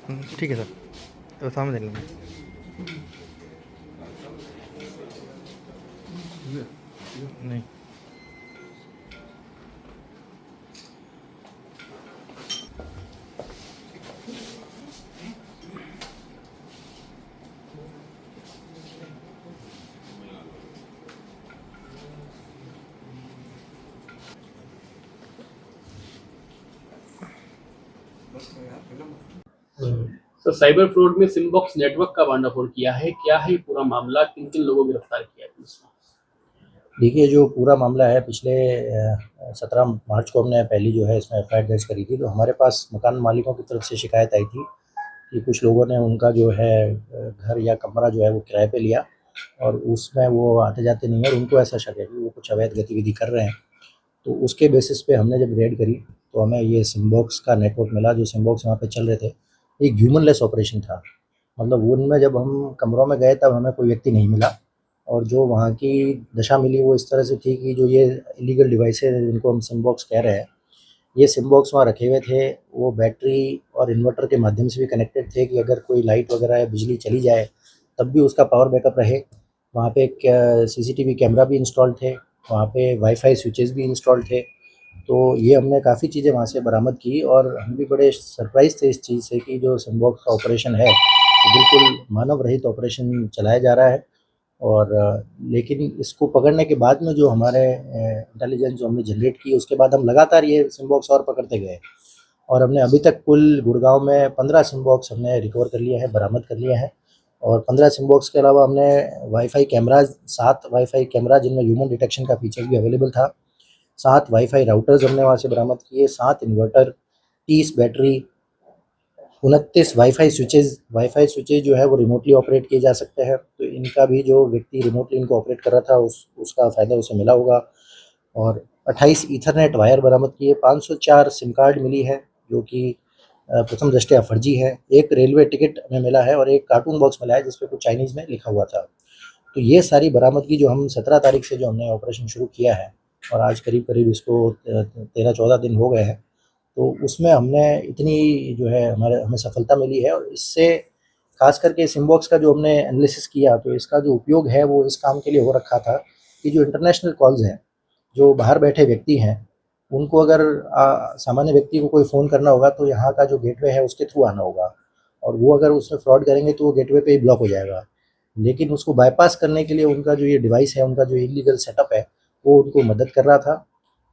ठीक है सर, तो सामने देख लेंगे। नहीं। सर, साइबर फ्रॉड में सिमबॉक्स नेटवर्क का भांडाफोड़ किया है, क्या है पूरा मामला, किन किन लोगों को गिरफ्तार किया है पुलिस ने? देखिए, जो पूरा मामला है पिछले 17 मार्च को हमने पहली जो है इसमें एफआईआर दर्ज करी थी। तो हमारे पास मकान मालिकों की तरफ से शिकायत आई थी कि कुछ लोगों ने उनका जो है घर या कमरा जो है वो किराए पे लिया और उसमें वो आते जाते नहीं है और उनको ऐसा शक है कि वो कुछ अवैध गतिविधि कर रहे हैं। तो उसके बेसिस पे हमने जब रेड करी तो हमें ये सिमबॉक्स का नेटवर्क मिला। जो सिमबॉक्स वहाँ पे चल रहे थे, एक ह्यूमनलेस ऑपरेशन था। मतलब उनमें जब हम कमरों में गए तब हमें कोई व्यक्ति नहीं मिला और जो वहाँ की दशा मिली वो इस तरह से थी कि जो ये इलीगल डिवाइसेज़ जिनको हम सिमबॉक्स कह रहे हैं, ये सिमबॉक्स वहाँ रखे हुए थे। वो बैटरी और इन्वर्टर के माध्यम से भी कनेक्टेड थे कि अगर कोई लाइट वगैरह या बिजली चली जाए तब भी उसका पावर बैकअप रहे। वहाँ पे एक सीसीटीवी कैमरा भी इंस्टॉल्ड थे, वहाँ पे वाईफाई स्विचेस भी इंस्टॉल्ड थे। तो ये हमने काफ़ी चीज़ें वहाँ से बरामद की और हम भी बड़े सरप्राइज़ थे इस चीज़ से कि जो सिमबॉक्स का ऑपरेशन है, वो बिल्कुल मानव रहित ऑपरेशन चलाया जा रहा है। और लेकिन इसको पकड़ने के बाद में जो हमारे इंटेलिजेंस जो हमने जनरेट की, उसके बाद हम लगातार ये सिमबॉक्स और पकड़ते गए और हमने अभी तक कुल गुड़गाँव में 15 सिमबॉक्स हमने रिकवर कर लिए हैं, बरामद कर लिए हैं। और 15 सिमबॉक्स के अलावा हमने वाईफाई कैमराज़ 7 वाईफाई कैमरा जिनमें ह्यूमन डिटेक्शन का फीचर भी अवेलेबल था, 7 वाईफाई राउटर्स हमने वहाँ से बरामद किए, 7 इन्वर्टर, 30 बैटरी, 29 वाईफाई स्विचेज़ जो है वो रिमोटली ऑपरेट किए जा सकते हैं। तो इनका भी जो व्यक्ति रिमोटली इनको ऑपरेट कर रहा था उसका फ़ायदा उसे मिला होगा। और 28 ईथरनेट वायर बरामद किए, 504 सिम कार्ड मिली है जो कि प्रथम दृष्टया फर्जी है। एक रेलवे टिकट हमें मिला है और एक कार्टून बॉक्स मिला है जिसपे कुछ चाइनीज़ में लिखा हुआ था। तो ये सारी बरामदगी जो हम 17 तारीख से जो हमने ऑपरेशन शुरू किया है और आज करीब-करीब इसको 13-14 दिन हो गए हैं। तो उसमें हमने इतनी जो है हमें सफलता मिली है और इससे ख़ास करके सिमबॉक्स का जो हमने एनालिसिस किया तो इसका जो उपयोग है वो इस काम के लिए हो रखा था कि जो इंटरनेशनल कॉल्स हैं, जो बाहर बैठे व्यक्ति हैं, उनको अगर सामान्य व्यक्ति को कोई फ़ोन करना होगा तो यहाँ का जो गेटवे है उसके थ्रू आना होगा और वो अगर उसमें फ्रॉड करेंगे तो वो गेटवे पे ही ब्लॉक हो जाएगा। लेकिन उसको बायपास करने के लिए उनका जो ये डिवाइस है, उनका जो इल्लीगल सेटअप है, वो उनको मदद कर रहा था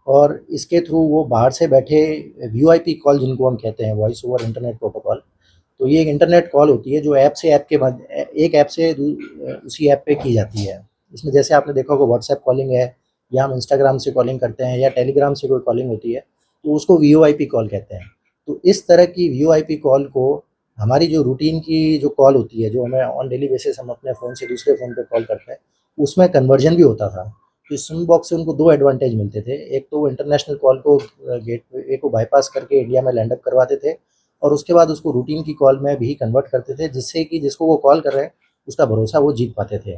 और इसके थ्रू वो बाहर से बैठे वीओआईपी कॉल जिनको हम कहते हैं, वॉइस ओवर इंटरनेट प्रोटोकॉल। तो ये एक इंटरनेट कॉल होती है जो ऐप से ऐप के एक ऐप से उसी ऐप पे की जाती है। इसमें जैसे आपने देखा होगा व्हाट्सएप कॉलिंग है या हम इंस्टाग्राम से कॉलिंग करते हैं या टेलीग्राम से कोई कॉलिंग होती है, तो उसको वीओआईपी कॉल कहते हैं। तो इस तरह की वीओआईपी कॉल को हमारी जो रूटीन की जो कॉल होती है, जो हमें ऑन डेली बेसिस हम अपने फ़ोन से दूसरे फ़ोन पे कॉल करते हैं, उसमें कन्वर्जन भी होता था। तो इस सिम बॉक्स से उनको 2 एडवांटेज मिलते थे। एक तो वो इंटरनेशनल कॉल को गेटवे को बायपास करके इंडिया में लैंड अप करवाते थे और उसके बाद उसको रूटीन की कॉल में भी कन्वर्ट करते थे, जिससे कि जिसको वो कॉल कर रहे हैं, उसका भरोसा वो जीत पाते थे।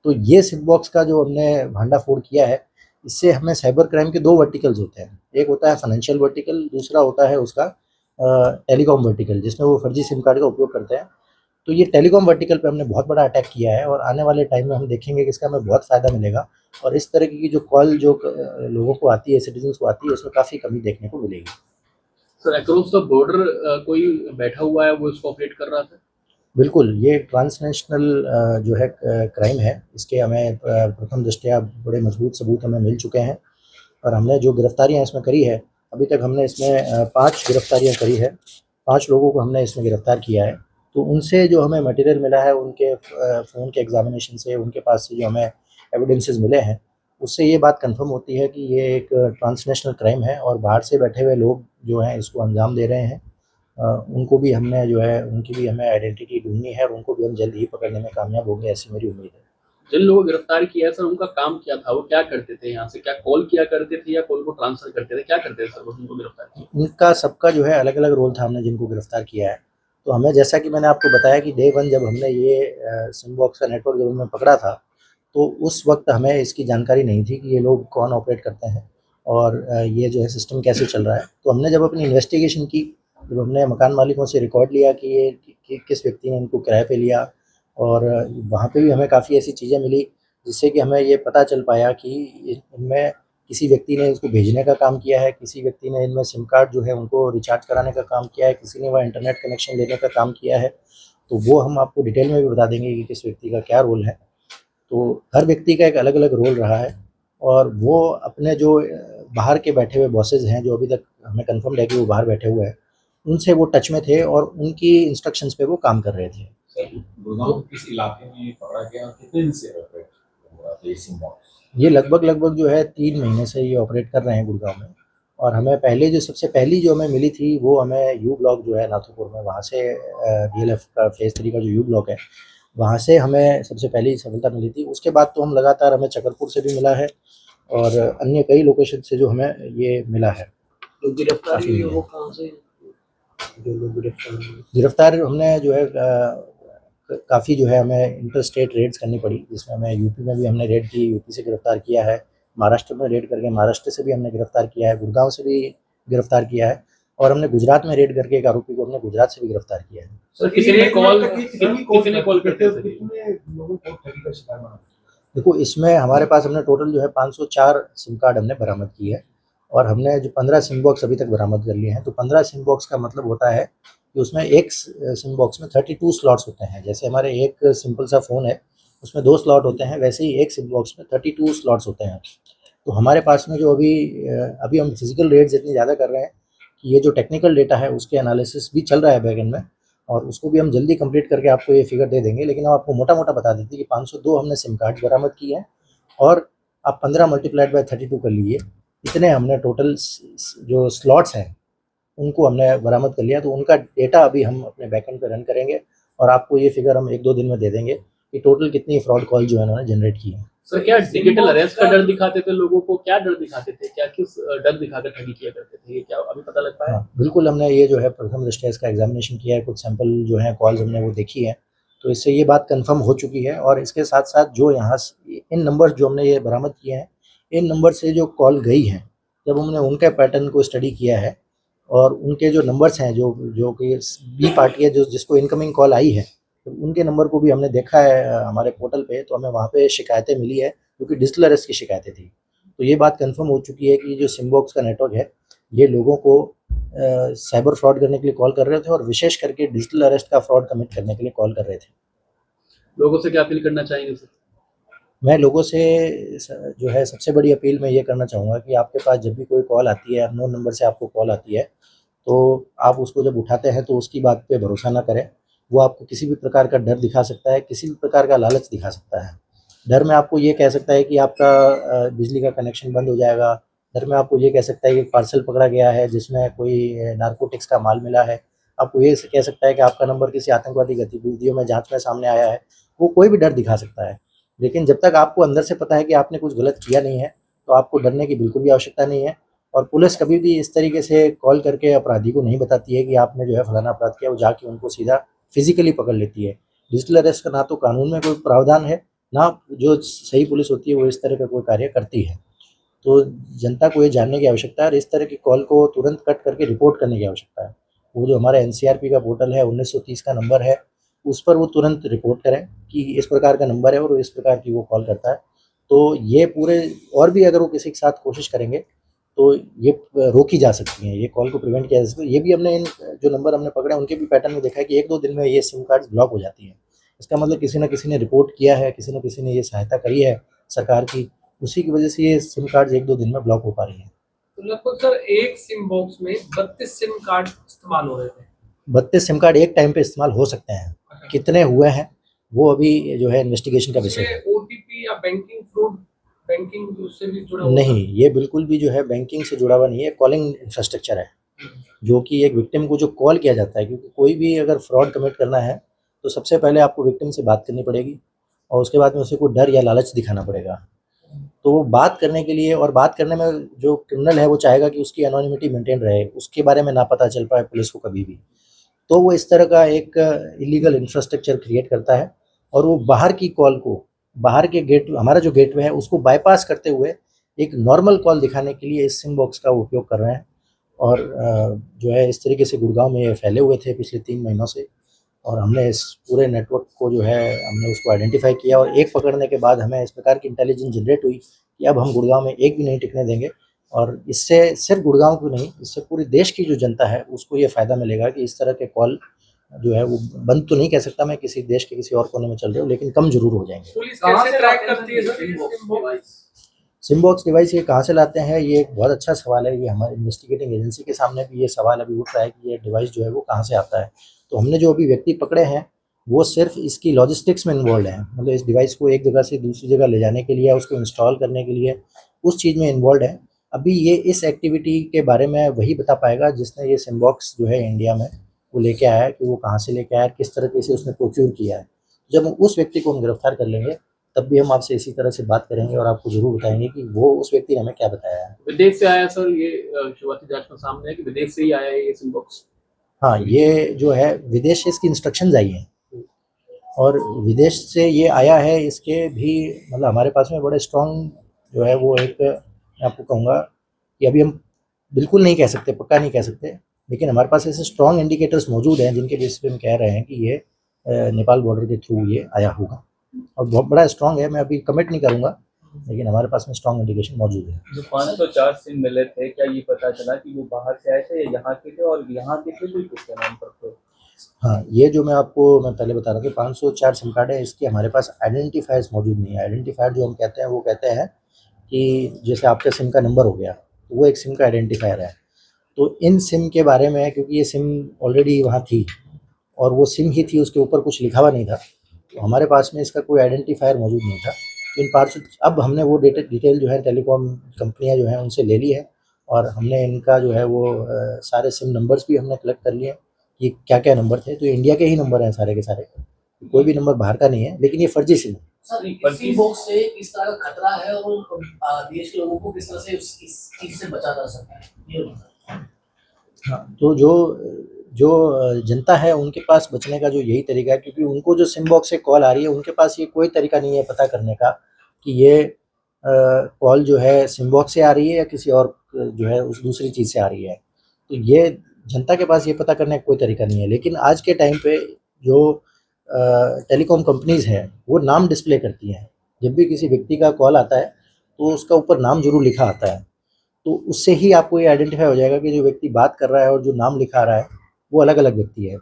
तो ये सिम बॉक्स का जो हमने भांडाफोड़ किया है, इससे हमें साइबर क्राइम के 2 वर्टिकल्स होते हैं। एक होता है फाइनेंशियल वर्टिकल, दूसरा होता है उसका टेलीकॉम वर्टिकल, जिसमें वो फर्जी सिम कार्ड का उपयोग करते हैं। तो ये टेलीकॉम वर्टिकल पे हमने बहुत बड़ा अटैक किया है और आने वाले टाइम में हम देखेंगे कि इसका हमें बहुत फ़ायदा मिलेगा और इस तरह की जो कॉल जो लोगों को आती है, सिटीज़न्स को आती है, उसमें काफ़ी कमी देखने को मिलेगी। सर, अक्रॉस द बॉर्डर कोई बैठा हुआ है, वो इसको ऑपरेट कर रहा था? बिल्कुल, ये ट्रांसनेशनल जो है क्राइम है। इसके हमें प्रथम दृष्टया बड़े मज़बूत सबूत हमें मिल चुके हैं और हमने जो गिरफ्तारियाँ इसमें करी है, अभी तक हमने इसमें 5 गिरफ्तारियाँ करी है। 5 लोगों को हमने इसमें गिरफ्तार किया है। तो उनसे जो हमें मटीरियल मिला है, उनके फ़ोन के एग्ज़ामिनेशन से, उनके पास से जो हमें एविडेंसेस मिले हैं, उससे ये बात कन्फर्म होती है कि ये एक ट्रांसनेशनल क्राइम है और बाहर से बैठे हुए लोग जो हैं इसको अंजाम दे रहे हैं। उनको भी हमने जो है उनकी भी हमें आइडेंटिटी ढूँढनी है और उनको भी हम जल्द ही पकड़ने में कामयाब होंगे, ऐसी मेरी उम्मीद है। जिन लोगों को गिरफ्तार किया है सर, उनका काम क्या था? वो क्या करते थे यहाँ से? क्या कॉल किया करते थे या कॉल को ट्रांसफर करते थे? क्या करते थे सर वो जिनको गिरफ्तार किया? इनका सबका जो है अलग-अलग रोल था हमने जिनको गिरफ्तार किया है। तो हमें जैसा कि मैंने आपको बताया कि डे 1 जब हमने ये सिम बॉक्स का नेटवर्क जब हमने पकड़ा था, तो उस वक़्त हमें इसकी जानकारी नहीं थी कि ये लोग कौन ऑपरेट करते हैं और ये जो है सिस्टम कैसे चल रहा है। तो हमने जब अपनी इन्वेस्टिगेशन की, जब हमने मकान मालिकों से रिकॉर्ड लिया कि ये किस व्यक्ति ने इनको किराए पे लिया, और वहाँ पे भी हमें काफ़ी ऐसी चीज़ें मिली जिससे कि हमें ये पता चल पाया कि इनमें किसी व्यक्ति ने इसको भेजने का काम किया है, किसी व्यक्ति ने इनमें सिम कार्ड जो है उनको रिचार्ज कराने का काम किया है, किसी ने वहाँ इंटरनेट कनेक्शन लेने का काम किया है। तो वो हम आपको डिटेल में भी बता देंगे कि किस व्यक्ति का क्या रोल है। तो हर व्यक्ति का एक अलग-अलग रोल रहा है, और वो अपने जो बाहर के बैठे हुए बॉसेज़ हैं, जो अभी तक हमें कन्फर्म्ड है कि वो बाहर बैठे हुए हैं, उनसे वो टच में थे और उनकी इंस्ट्रक्शंस पे वो काम कर रहे थे। सर, गुड़गांव किस इलाके में पकड़ा गया और कितने दिन से ऑपरेट हो रहा था ये सिम बॉक्स? ये लगभग जो है 3 महीने से ये ऑपरेट कर रहे हैं गुड़गांव में। और हमें पहले जो सबसे पहली जो हमें मिली थी वो हमें यू ब्लॉक जो है नाथुपुर में, वहाँ से डीएलएफ का फेज़ 3 का जो यू ब्लॉक है, वहाँ से हमें सबसे पहली सफलता मिली थी। उसके बाद तो हम लगातार, हमें चकरपुर से भी मिला है और अन्य कई लोकेशन से जो हमें ये मिला है। तो गिरफ्तारी काफ़ी वो कहाँ से जो लोग गिरफ्तार हुए? गिरफ्तार हमने जो है काफ़ी जो है हमें इंटर स्टेट रेड्स करनी पड़ी, जिसमें हमें यूपी में भी हमने रेड की, यूपी से गिरफ्तार किया है, महाराष्ट्र में रेड करके महाराष्ट्र से भी हमने गिरफ्तार किया है, गुड़गांव से भी गिरफ्तार किया है, और हमने गुजरात में रेड करके एक आरोपी को हमने गुजरात से भी गिरफ्तार किया है। सर किसी ने कॉल करते थे? कितने लोगों को ठगी का शिकार बना? देखो, इसमें हमारे पास हमने टोटल जो है 504 सिम कार्ड हमने बरामद किए है, और हमने जो 15 सिम बॉक्स अभी तक बरामद कर लिए हैं। तो 15 सिम बॉक्स का मतलब होता है कि उसमें एक सिम बॉक्स में 32 स्लॉट्स होते हैं। जैसे हमारे एक सिंपल सा फ़ोन है, उसमें 2 स्लॉट होते हैं, वैसे ही एक सिम बॉक्स में 32 स्लॉट्स होते हैं। तो हमारे पास में जो अभी हम फिजिकल रेट्स इतनी ज़्यादा कर रहे हैं कि ये जो टेक्निकल डेटा है उसके एनालिसिस भी चल रहा है बैकएंड में, और उसको भी हम जल्दी कंप्लीट करके आपको ये फिगर दे देंगे। लेकिन हम आपको मोटा-मोटा बता देते हैं कि 502 हमने सिम कार्ड्स बरामद किए हैं, और आप 15 मल्टीप्लाइड बाय 32 कर लीजिए, इतने हमने टोटल जो स्लॉट्स हैं उनको हमने बरामद कर लिया। तो उनका डेटा अभी हम अपने बैकएंड पे रन करेंगे, और आपको ये फिगर हम 1-2 दिन में दे देंगे कि टोटल कितनी फ्रॉड कॉल जो है उन्होंने जनरेट की है। सर क्या डिजिटल अरेस्ट का डर दिखाते थे लोगों को? क्या डर दिखाते थे? क्या किस डर दिखाकर ठगी किया करते थे? ये क्या अभी पता लग पाया? हाँ, बिल्कुल, हमने ये जो है प्रथम दृष्टया इसका एग्जामिनेशन किया है, कुछ सैंपल जो हैं कॉल्स हमने वो देखी है, तो इससे ये बात कंफर्म हो चुकी है। और इसके साथ-साथ जो यहाँ से इन नंबर जो हमने ये बरामद किए हैं, इन नंबर से जो कॉल गई हैं, जब हमने उनके पैटर्न को स्टडी किया है, और उनके जो नंबर्स हैं जो कि बी पार्टी है, जो जिसको इनकमिंग कॉल आई है, तो उनके नंबर को भी हमने देखा है हमारे पोर्टल पे, तो हमें वहाँ पे शिकायतें मिली है, क्योंकि डिजिटल अरेस्ट की शिकायतें थी। तो ये बात कंफर्म हो चुकी है कि जो सिम बॉक्स का नेटवर्क है, ये लोगों को साइबर फ्रॉड करने के लिए कॉल कर रहे थे, और विशेष करके डिजिटल अरेस्ट का फ्रॉड कमिट करने के लिए कॉल कर रहे थे। लोगों से क्या अपील करना चाहेंगे सर? मैं लोगों से जो है सबसे बड़ी अपील मैं ये करना चाहूँगा कि आपके पास जब भी कोई कॉल आती है, अननोन नंबर से आपको कॉल आती है, तो आप उसको जब उठाते हैं तो उसकी बात पे भरोसा ना करें। वो आपको किसी भी प्रकार का डर दिखा सकता है, किसी भी प्रकार का लालच दिखा सकता है। डर में आपको ये कह सकता है कि आपका बिजली का कनेक्शन बंद हो जाएगा। डर में आपको ये कह सकता है कि पार्सल पकड़ा गया है जिसमें कोई नारकोटिक्स का माल मिला है। आपको ये कह सकता है कि आपका नंबर किसी आतंकवादी गतिविधियों में जाँच में सामने आया है। वो कोई भी डर दिखा सकता है। लेकिन जब तक आपको अंदर से पता है कि आपने कुछ गलत किया नहीं है, तो आपको डरने की बिल्कुल भी आवश्यकता नहीं है। और पुलिस कभी भी इस तरीके से कॉल करके अपराधी को नहीं बताती है कि आपने जो है फलाना अपराध किया, वो जाके उनको सीधा फिजिकली पकड़ लेती है। डिजिटल अरेस्ट का ना तो कानून में कोई प्रावधान है, ना जो सही पुलिस होती है वो इस तरह का कोई कार्य करती है। तो जनता को ये जानने की आवश्यकता है, और इस तरह की कॉल को तुरंत कट करके रिपोर्ट करने की आवश्यकता है। वो जो हमारा एनसीआरपी का पोर्टल है, 1930 का नंबर है, उस पर वो तुरंत रिपोर्ट करें कि इस प्रकार का नंबर है और इस प्रकार की वो कॉल करता है। तो ये पूरे, और भी अगर वो किसी के साथ कोशिश करेंगे तो ये रोकी जा सकती हैं, ये कॉल को प्रिवेंट किया जा सकता है। ये भी हमने इन जो नंबर हमने पकड़े उनके भी पैटर्न में देखा है कि 1-2 दिन में ये सिम कार्ड्स ब्लॉक हो जाती हैं। इसका मतलब किसी न किसी ने रिपोर्ट किया है, किसी न किसी ने ये सहायता करी है सरकार की, उसी की वजह से ये सिम कार्ड्स 1-2 दिन में ब्लॉक हो पा रही हैं। तो लगभग सर एक सिम बॉक्स में 32 सिम कार्ड इस्तेमाल हो रहे थे। 32 सिम कार्ड एक टाइम पे इस्तेमाल हो सकते हैं। कितने हुए हैं वो अभी जो है इन्वेस्टिगेशन का विषय है। ओटीपी या बैंकिंग फ्रॉड, बैंकिंग उससे भी जुड़ा हुआ नहीं, ये बिल्कुल भी जो है बैंकिंग से जुड़ा हुआ नहीं है, कॉलिंग इंफ्रास्ट्रक्चर है, जो कि एक विक्टिम को जो कॉल किया जाता है, क्योंकि कोई भी अगर फ्रॉड कमिट करना है तो सबसे पहले आपको विक्टिम से बात करनी पड़ेगी, और उसके बाद में उसे कोई डर या लालच दिखाना पड़ेगा। तो वो बात करने के लिए, और बात करने में जो क्रिमिनल है वो चाहेगा कि उसकी एनोनिमिटी मेंटेन रहे, उसके बारे में ना पता चल पाए पुलिस को कभी भी। तो वो इस तरह का एक इलीगल इंफ्रास्ट्रक्चर क्रिएट करता है, और वो बाहर की कॉल को, बाहर के गेट, हमारा जो गेटवे है उसको बाईपास करते हुए एक नॉर्मल कॉल दिखाने के लिए इस सिम बॉक्स का उपयोग कर रहे हैं। और जो है इस तरीके से गुड़गांव में ये फैले हुए थे पिछले 3 महीनों से, और हमने इस पूरे नेटवर्क को जो है हमने उसको आइडेंटिफाई किया, और एक पकड़ने के बाद हमें इस प्रकार की इंटेलिजेंस जनरेट हुई कि अब हम गुड़गांव में एक भी नहीं टिकने देंगे। और इससे सिर्फ गुड़गांव को नहीं, इससे पूरे देश की जो जनता है उसको ये फ़ायदा मिलेगा कि इस तरह के कॉल जो है वो बंद तो नहीं कह सकता मैं, किसी देश के किसी और कोने में चल रहे हो, लेकिन कम जरूर हो जाएंगे। पुलिस कैसे ट्रैक करती है सर ये सिम सिम बॉक्स डिवाइस ये कहाँ से लाते हैं, ये एक बहुत अच्छा सवाल है। ये हमारे इन्वेस्टिगेटिंग एजेंसी के सामने भी ये सवाल अभी उठ रहा है कि ये डिवाइस जो है वो कहाँ से आता है। तो हमने जो अभी व्यक्ति पकड़े हैं वो सिर्फ इसकी लॉजिस्टिक्स में इन्वॉल्व हैं, मतलब इस डिवाइस को एक जगह से दूसरी जगह ले जाने के लिए, उसको इंस्टॉल करने के लिए, उस चीज़ में इन्वॉल्व है। अभी ये इस एक्टिविटी के बारे में वही बता पाएगा जिसने ये सिम बॉक्स जो है इंडिया में वो लेके आया है, कि वो कहाँ से लेके आया, किस तरीके से उसने प्रोक्योर किया है। जब हम उस व्यक्ति को हम गिरफ्तार कर लेंगे तब भी हम आपसे इसी तरह से बात करेंगे और आपको ज़रूर बताएंगे कि वो उस व्यक्ति ने हमें क्या बताया है। विदेश से आया सर ये शुरुआती जांच में सामने है कि विदेश से ही आया है ये सिम बॉक्स। हाँ, ये जो है विदेश से इसकी इंस्ट्रक्शंस आई हैं, और विदेश से ये आया है, इसके भी मतलब हमारे पास में बड़े स्ट्रॉन्ग जो है वो एक, मैं आपको कहूँगा कि अभी हम बिल्कुल नहीं कह सकते, पक्का नहीं कह सकते, लेकिन हमारे पास ऐसे स्ट्रॉन्ग इंडिकेटर्स मौजूद हैं जिनके बेसिस पे हम कह रहे हैं कि ये नेपाल बॉर्डर के थ्रू ये आया होगा, और बहुत बड़ा स्ट्रॉन्ग है। मैं अभी कमिट नहीं करूँगा, लेकिन हमारे पास में स्ट्रॉन्ग इंडिकेशन मौजूद है। जो 504 सिम मिले थे, क्या ये पता चला कि वो बाहर से आए थे या यहाँ के थे, और यहाँ के थे तो किसके नाम पर थे? हाँ, ये जो मैं पहले बता रहा था 504 सिम कार्ड है, इसके हमारे पास आइडेंटिफायर्स मौजूद नहीं है। आइडेंटिफायर जो हम कहते हैं वो कहते हैं कि जैसे आपके सिम का नंबर हो गया, तो वो एक सिम का आइडेंटिफायर है। तो इन सिम के बारे में, क्योंकि ये सिम ऑलरेडी वहाँ थी और वो सिम ही थी, उसके ऊपर कुछ लिखा हुआ नहीं था, तो हमारे पास में इसका कोई आइडेंटिफायर मौजूद नहीं था। इन 500 अब हमने वो डिटेल जो है टेलीकॉम कंपनियाँ जो हैं उनसे ले ली है, और हमने इनका जो है वो सारे सिम नंबर्स भी हमने कलेक्ट कर लिए कि क्या-क्या नंबर थे। तो इंडिया के ही नंबर हैं सारे के सारे, कोई भी नंबर बाहर का नहीं है, लेकिन ये फर्जी सिम है। सर इसी बॉक्स से किस तरह का खतरा है और देश के लोगों को किस तरह से इस चीज से बचा जा सकता है, ये बताएं। हाँ, तो जो जनता है उनके पास बचने का जो यही तरीका है, क्योंकि उनको जो सिम बॉक्स से कॉल आ रही है उनके पास ये कोई तरीका नहीं है पता करने का कि ये कॉल जो है सिम बॉक्स से आ रही है या किसी और जो है उस दूसरी चीज़ से आ रही है। तो ये जनता के पास ये पता करने का कोई तरीका नहीं है। लेकिन आज के टाइम पे जो टेलीकॉम कंपनीज़ हैं वो नाम डिस्प्ले करती हैं। जब भी किसी व्यक्ति का कॉल आता है तो उसका ऊपर नाम ज़रूर लिखा आता है। तो उससे ही आपको ये आइडेंटिफाई हो जाएगा कि जो व्यक्ति बात कर रहा है और जो नाम लिखा रहा है वो अलग-अलग व्यक्ति है।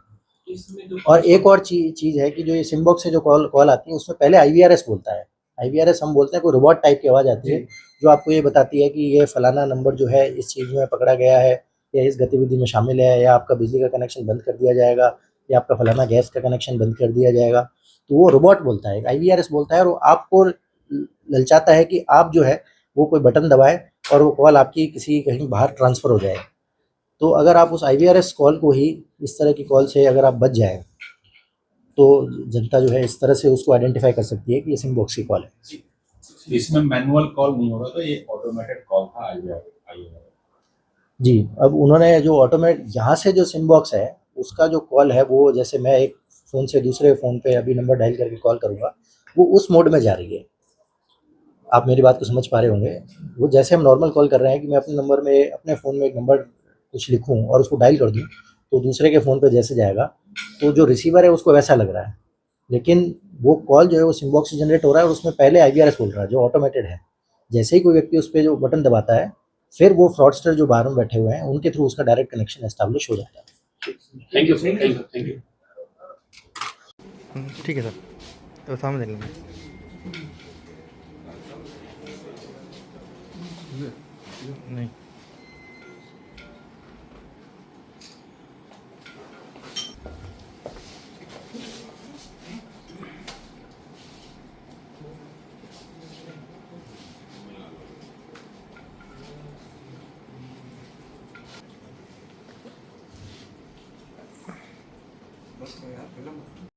इसमें जो और एक और चीज़ है कि जो ये सिम बॉक्स से जो कॉल आती है उसमें पहले आईवीआरएस बोलता है। आईवीआरएस हम बोलते हैं, कोई रोबोट टाइप की आवाज़ आती है जो आपको ये बताती है कि ये फलाना नंबर जो है इस चीज़ में पकड़ा गया है या इस गतिविधि में शामिल है, या आपका बिजली का कनेक्शन बंद कर दिया जाएगा, या आपका फलाना गैस का कनेक्शन बंद कर दिया जाएगा। तो वो रोबोट बोलता है, आईवीआरएस बोलता है, और वो आपको ललचाता है कि आप जो है वो कोई बटन दबाएँ और वो कॉल आपकी किसी कहीं बाहर ट्रांसफ़र हो जाए। तो अगर आप उस आईवीआरएस कॉल को ही, इस तरह की कॉल से अगर आप बच जाएँ, तो जनता जो है इस तरह से उसको आइडेंटिफाई कर सकती है कि ये सिम बॉक्स की कॉल है। इसमें मैनुअल कॉल नहीं हो रहा था, ये ऑटोमेटेड कॉल था आईवीआर। जी, अब उन्होंने जो यहाँ से जो सिम बॉक्स है उसका जो कॉल है वो, जैसे मैं एक फ़ोन से दूसरे फ़ोन पे अभी नंबर डायल करके कॉल करूँगा, वो उस मोड में जा रही है। आप मेरी बात को समझ पा रहे होंगे। वो जैसे हम नॉर्मल कॉल कर रहे हैं कि मैं अपने नंबर में, अपने फ़ोन में एक नंबर कुछ लिखूँ और उसको डायल कर दूँ, तो दूसरे के फ़ोन पे जैसे जाएगा, तो जो रिसीवर है उसको वैसा लग रहा है। लेकिन वो कॉल जो है वो सिम बॉक्स से जनरेट हो रहा है और उसमें पहले आईवीआरएस बोल रहा है जो ऑटोमेटेड है। जैसे ही कोई व्यक्ति उस पे जो बटन दबाता है, फिर वो फ्रॉडस्टर जो बाहर में बैठे हुए हैं उनके थ्रू उसका डायरेक्ट कनेक्शन एस्टेब्लिश हो जाता है। Thank you sir, thank you. ठीक है सर, वो सामने देख लेंगे। नहीं।